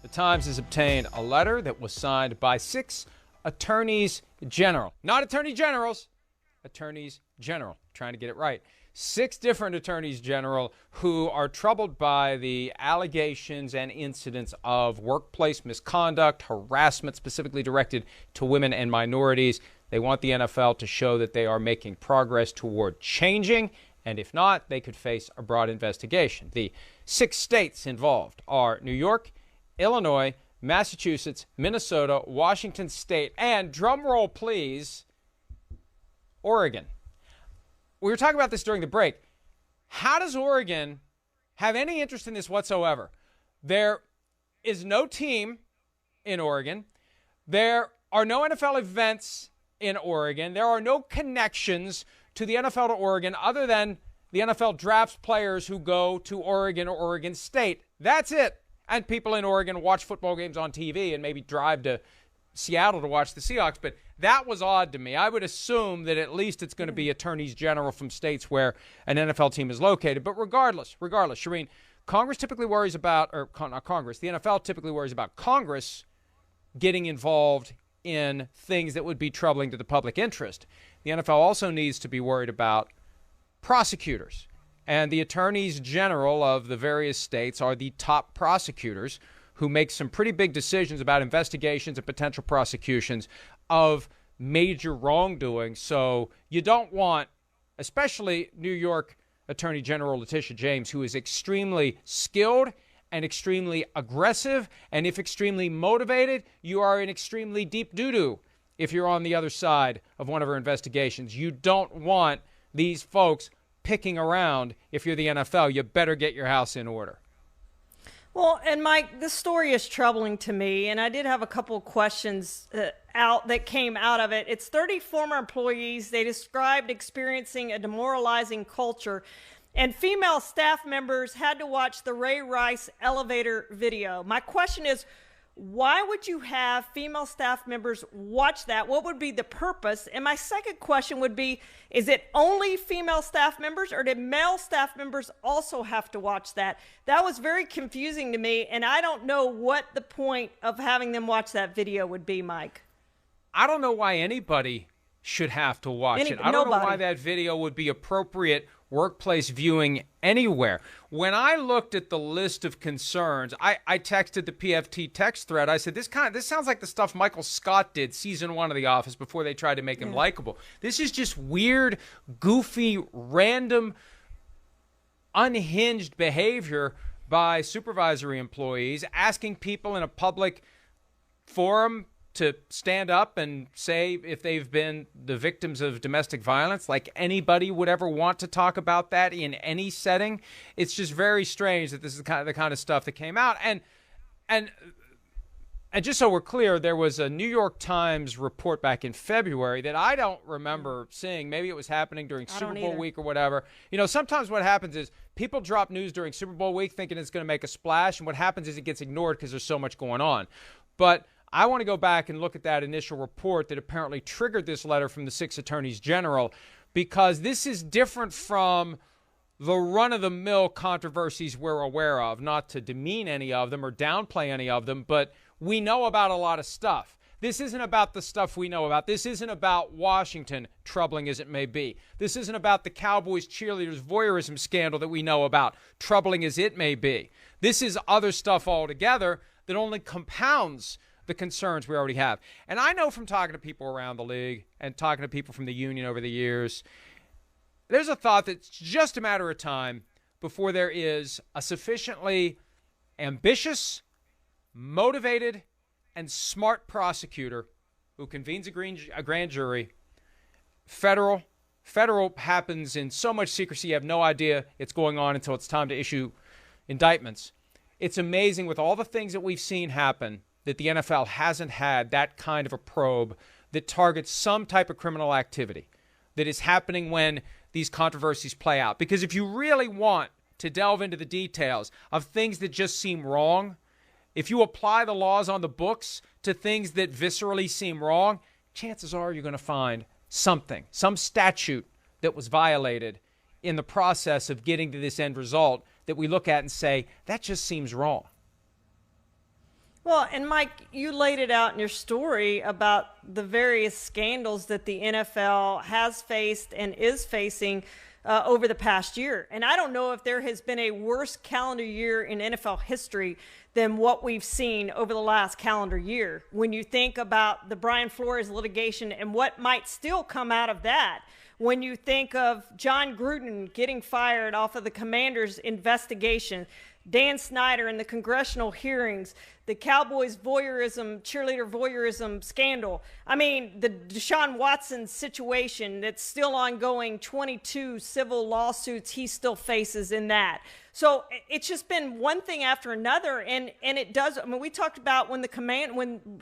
The Times has obtained a letter that was signed by 6 attorneys general. Not attorney generals, attorneys general. Trying to get it right. 6 different attorneys general who are troubled by the allegations and incidents of workplace misconduct, harassment specifically directed to women and minorities. They want the NFL to show that they are making progress toward changing, and if not, they could face a broad investigation. The 6 states involved are New York, Illinois, Massachusetts, Minnesota, Washington State, and, drumroll please, Oregon. We were talking about this during the break. How does Oregon have any interest in this whatsoever? There is no team in Oregon. There are no NFL events in Oregon. There are no connections to the NFL to Oregon other than the NFL drafts players who go to Oregon or Oregon State. That's it. And people in Oregon watch football games on TV and maybe drive to Seattle to watch the Seahawks. But that was odd to me. I would assume that at least it's going to be attorneys general from states where an NFL team is located. But regardless, Charean, Congress typically worries about, or not Congress, the NFL typically worries about Congress getting involved in things that would be troubling to the public interest. The NFL also needs to be worried about prosecutors. And the attorneys general of the various states are the top prosecutors who make some pretty big decisions about investigations and potential prosecutions of major wrongdoing. So you don't want, especially New York Attorney General Letitia James, who is extremely skilled and extremely aggressive, and if extremely motivated, you are in extremely deep doo-doo if you're on the other side of one of her investigations. You don't want these folks picking around. If you're the NFL, you better get your house in order. Well, and Mike, this story is troubling to me, and I did have a couple of questions that came out of it. It's 30 former employees. They described experiencing a demoralizing culture, and female staff members had to watch the Ray Rice elevator video. My question is, why would you have female staff members watch that? What would be the purpose? And my second question would be, is it only female staff members, or did male staff members also have to watch that? That was very confusing to me, and I don't know what the point of having them watch that video would be, Mike. I don't know why anybody should have to watch it. I don't know why that video would be appropriate workplace viewing anywhere. When I looked at the list of concerns, I texted the PFT text thread. I said, this sounds like the stuff Michael Scott did season 1 of The Office before they tried to make him likable. This is just weird, goofy, random, unhinged behavior by supervisory employees asking people in a public forum to stand up and say if they've been the victims of domestic violence, like anybody would ever want to talk about that in any setting. It's just very strange that this is the kind of stuff that came out. And just so we're clear, there was a New York Times report back in February that I don't remember seeing. Maybe it was happening during Super Bowl week or whatever. You know, sometimes what happens is people drop news during Super Bowl week thinking it's going to make a splash, and what happens is it gets ignored because there's so much going on. But I want to go back and look at that initial report that apparently triggered this letter from the 6 attorneys general, because this is different from the run-of-the-mill controversies we're aware of, not to demean any of them or downplay any of them, but we know about a lot of stuff. This isn't about the stuff we know about. This isn't about Washington, troubling as it may be. This isn't about the Cowboys cheerleaders voyeurism scandal that we know about, troubling as it may be. This is other stuff altogether that only compounds the concerns we already have. And I know from talking to people around the league and talking to people from the union over the years, there's a thought that it's just a matter of time before there is a sufficiently ambitious, motivated, and smart prosecutor who convenes a grand jury. Federal happens in so much secrecy, you have no idea it's going on until it's time to issue indictments. It's amazing with all the things that we've seen happen that the NFL hasn't had that kind of a probe that targets some type of criminal activity that is happening when these controversies play out. Because if you really want to delve into the details of things that just seem wrong, if you apply the laws on the books to things that viscerally seem wrong, chances are you're going to find something, some statute that was violated in the process of getting to this end result that we look at and say, that just seems wrong. Well, and Mike, you laid it out in your story about the various scandals that the NFL has faced and is facing over the past year. And I don't know if there has been a worse calendar year in NFL history than what we've seen over the last calendar year. When you think about the Brian Flores litigation and what might still come out of that, when you think of John Gruden getting fired off of the Commanders' investigation, Dan Snyder and the congressional hearings, the Cowboys voyeurism, cheerleader voyeurism scandal. I mean, the Deshaun Watson situation that's still ongoing, 22 civil lawsuits he still faces in that. So it's just been one thing after another. And it does, I mean, we talked about when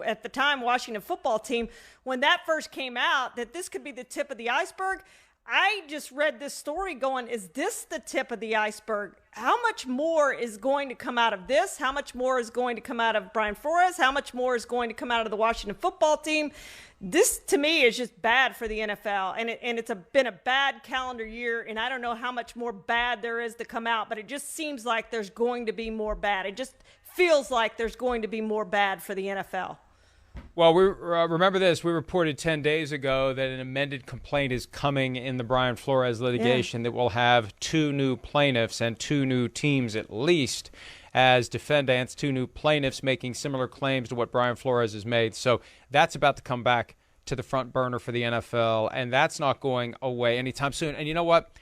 at the time, Washington football team, when that first came out, that this could be the tip of the iceberg. I just read this story going, is this the tip of the iceberg? How much more is going to come out of this? How much more is going to come out of Brian Flores? How much more is going to come out of the Washington football team? This, to me, is just bad for the NFL, and it's been a bad calendar year, and I don't know how much more bad there is to come out, but it just seems like there's going to be more bad. It just feels like there's going to be more bad for the NFL. Well, we remember this. We reported 10 days ago that an amended complaint is coming in the Brian Flores litigation that will have 2 new plaintiffs and 2 new teams at least as defendants, 2 new plaintiffs making similar claims to what Brian Flores has made. So that's about to come back to the front burner for the NFL, and that's not going away anytime soon. And you know what?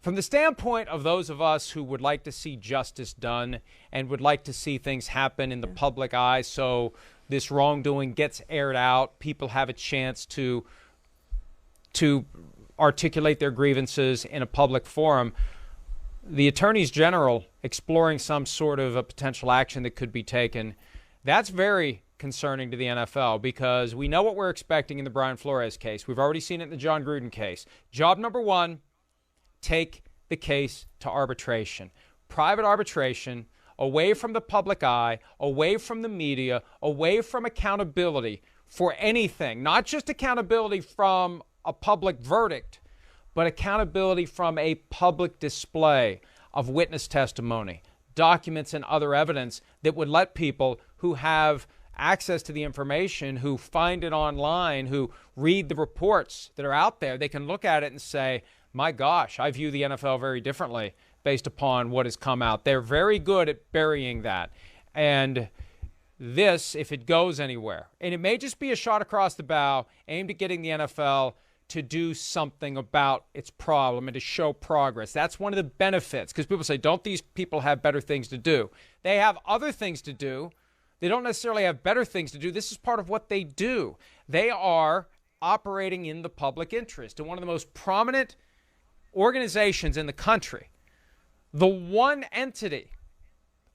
From the standpoint of those of us who would like to see justice done and would like to see things happen in the public eye so this wrongdoing gets aired out, people have a chance to articulate their grievances in a public forum, the attorneys general exploring some sort of a potential action that could be taken, that's very concerning to the NFL because we know what we're expecting in the Brian Flores case. We've already seen it in the John Gruden case. Job number 1, take the case to arbitration. Private arbitration, away from the public eye, away from the media, away from accountability for anything. Not just accountability from a public verdict, but accountability from a public display of witness testimony, documents, and other evidence that would let people who have access to the information, who find it online, who read the reports that are out there, they can look at it and say, my gosh, I view the NFL very differently based upon what has come out. They're very good at burying that. And this, if it goes anywhere, and it may just be a shot across the bow aimed at getting the NFL to do something about its problem and to show progress. That's one of the benefits, because people say, don't these people have better things to do? They have other things to do. They don't necessarily have better things to do. This is part of what they do. They are operating in the public interest. And one of the most prominent organizations in the country, the one entity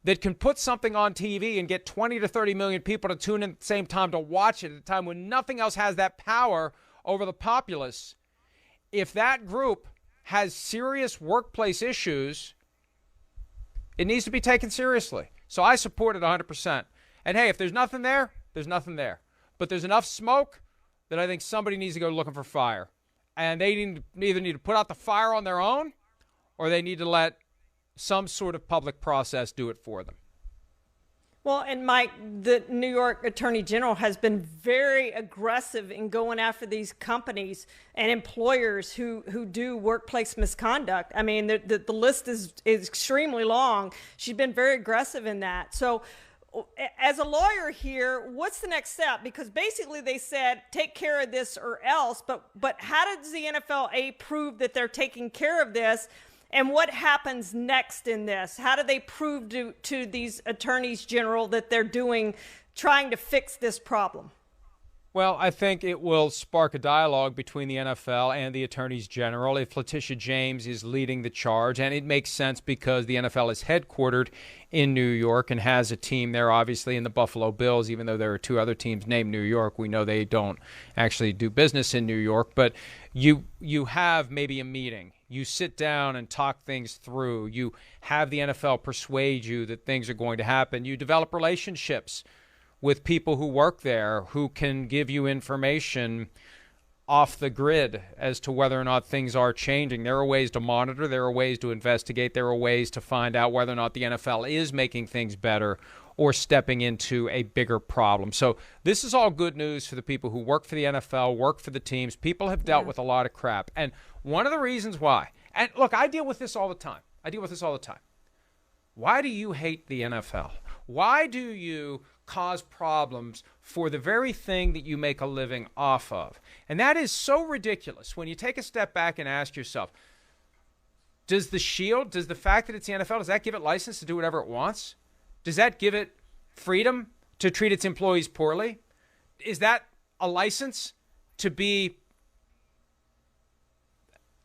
that can put something on TV and get 20 to 30 million people to tune in at the same time to watch it at a time when nothing else has that power over the populace, if that group has serious workplace issues, it needs to be taken seriously. So I support it 100%. And hey, if there's nothing there, there's nothing there. But there's enough smoke that I think somebody needs to go looking for fire. And they either need to put out the fire on their own, or they need to let some sort of public process do it for them. Well, and Mike, the New York Attorney General has been very aggressive in going after these companies and employers who do workplace misconduct. I mean, the list is extremely long. She's been very aggressive in that. So as a lawyer here, what's the next step? Because basically they said, take care of this or else. But how does the NFL prove that they're taking care of this? And what happens next in this? How do they prove to these attorneys general that they're trying to fix this problem? Well, I think it will spark a dialogue between the NFL and the attorneys general if Letitia James is leading the charge. And it makes sense because the NFL is headquartered in New York and has a team there, obviously, in the Buffalo Bills, even though there are 2 other teams named New York. We know they don't actually do business in New York. But you have maybe a meeting. You sit down and talk things through. You have the NFL persuade you that things are going to happen. You develop relationships with people who work there who can give you information off the grid as to whether or not things are changing. There are ways to monitor. There are ways to investigate. There are ways to find out whether or not the NFL is making things better or stepping into a bigger problem. So this is all good news for the people who work for the NFL, work for the teams. People have dealt with a lot of crap. And one of the reasons why, and look, I deal with this all the time. Why do you hate the NFL? Why do you cause problems for the very thing that you make a living off of? And that is so ridiculous when you take a step back and ask yourself, does the fact that it's the NFL, does that give it license to do whatever it wants? Does that give it freedom to treat its employees poorly? Is that a license to be,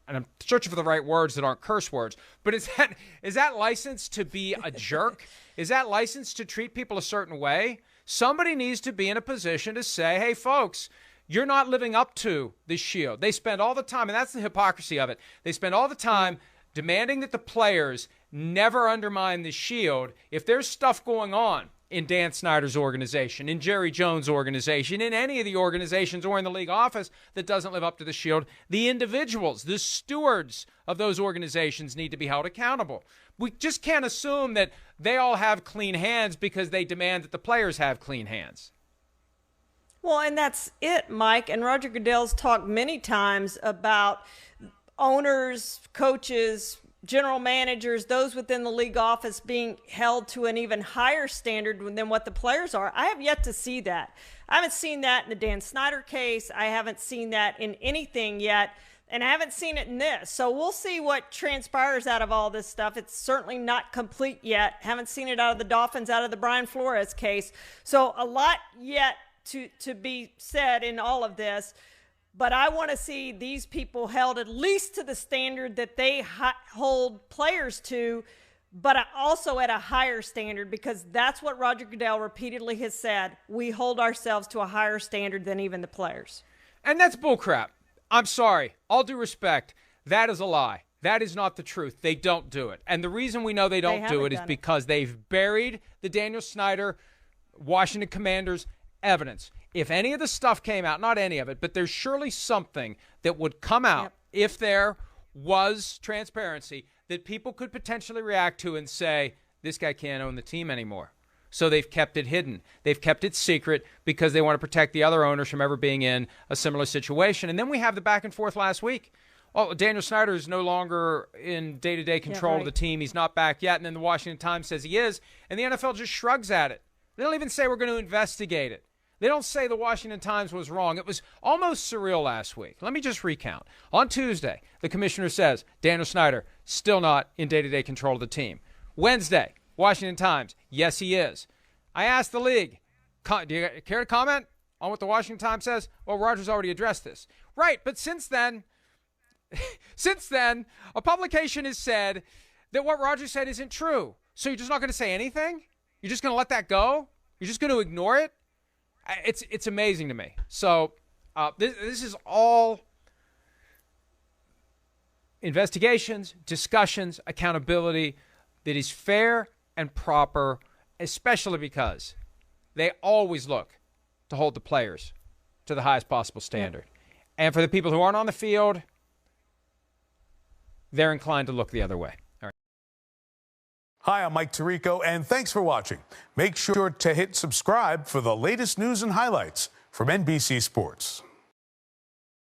and I'm searching for the right words that aren't curse words, but is that license to be a jerk? Is that license to treat people a certain way? Somebody needs to be in a position to say, hey, folks, you're not living up to this shield. They spend all the time, and that's the hypocrisy of it, they spend all the time demanding that the players never undermine the shield. If there's stuff going on in Dan Snyder's organization, in Jerry Jones' organization, in any of the organizations or in the league office that doesn't live up to the shield, the individuals, the stewards of those organizations need to be held accountable. We just can't assume that they all have clean hands because they demand that the players have clean hands. Well, and that's it, Mike. And Roger Goodell's talked many times about owners, coaches, general managers, those within the league office being held to an even higher standard than what the players are. I have yet to see that. I haven't seen that in the Dan Snyder case. I haven't seen that in anything yet, and I haven't seen it in this. So we'll see what transpires out of all this stuff. It's certainly not complete yet. Haven't seen it out of the Dolphins, out of the Brian Flores case. So a lot yet to be said in all of this. But I want to see these people held at least to the standard that they hold players to, but also at a higher standard, because that's what Roger Goodell repeatedly has said. We hold ourselves to a higher standard than even the players. And that's bullcrap. I'm sorry. All due respect, that is a lie. That is not the truth. They don't do it. And the reason we know they don't do it is because they've buried the Daniel Snyder, Washington Commanders evidence. If any of the stuff came out, not any of it, but there's surely something that would come out if there was transparency that people could potentially react to and say, this guy can't own the team anymore. So they've kept it hidden. They've kept it secret because they want to protect the other owners from ever being in a similar situation. And then we have the back and forth last week. Oh, Daniel Snyder is no longer in day-to-day control of the team. He's not back yet. And then the Washington Times says he is. And the NFL just shrugs at it. They don't even say we're going to investigate it. They don't say the Washington Times was wrong. It was almost surreal last week. Let me just recount. On Tuesday, the commissioner says Daniel Snyder still not in day-to-day control of the team. Wednesday, Washington Times, yes, he is. I asked the league, do you care to comment on what the Washington Times says? Well, Roger's already addressed this. Right, but since then, a publication has said that what Roger said isn't true. So you're just not going to say anything? You're just going to let that go? You're just going to ignore it? It's amazing to me. So this is all investigations, discussions, accountability that is fair and proper, especially because they always look to hold the players to the highest possible standard. And for the people who aren't on the field, they're inclined to look the other way. Hi, I'm Mike Tirico, and thanks for watching. Make sure to hit subscribe for the latest news and highlights from NBC Sports.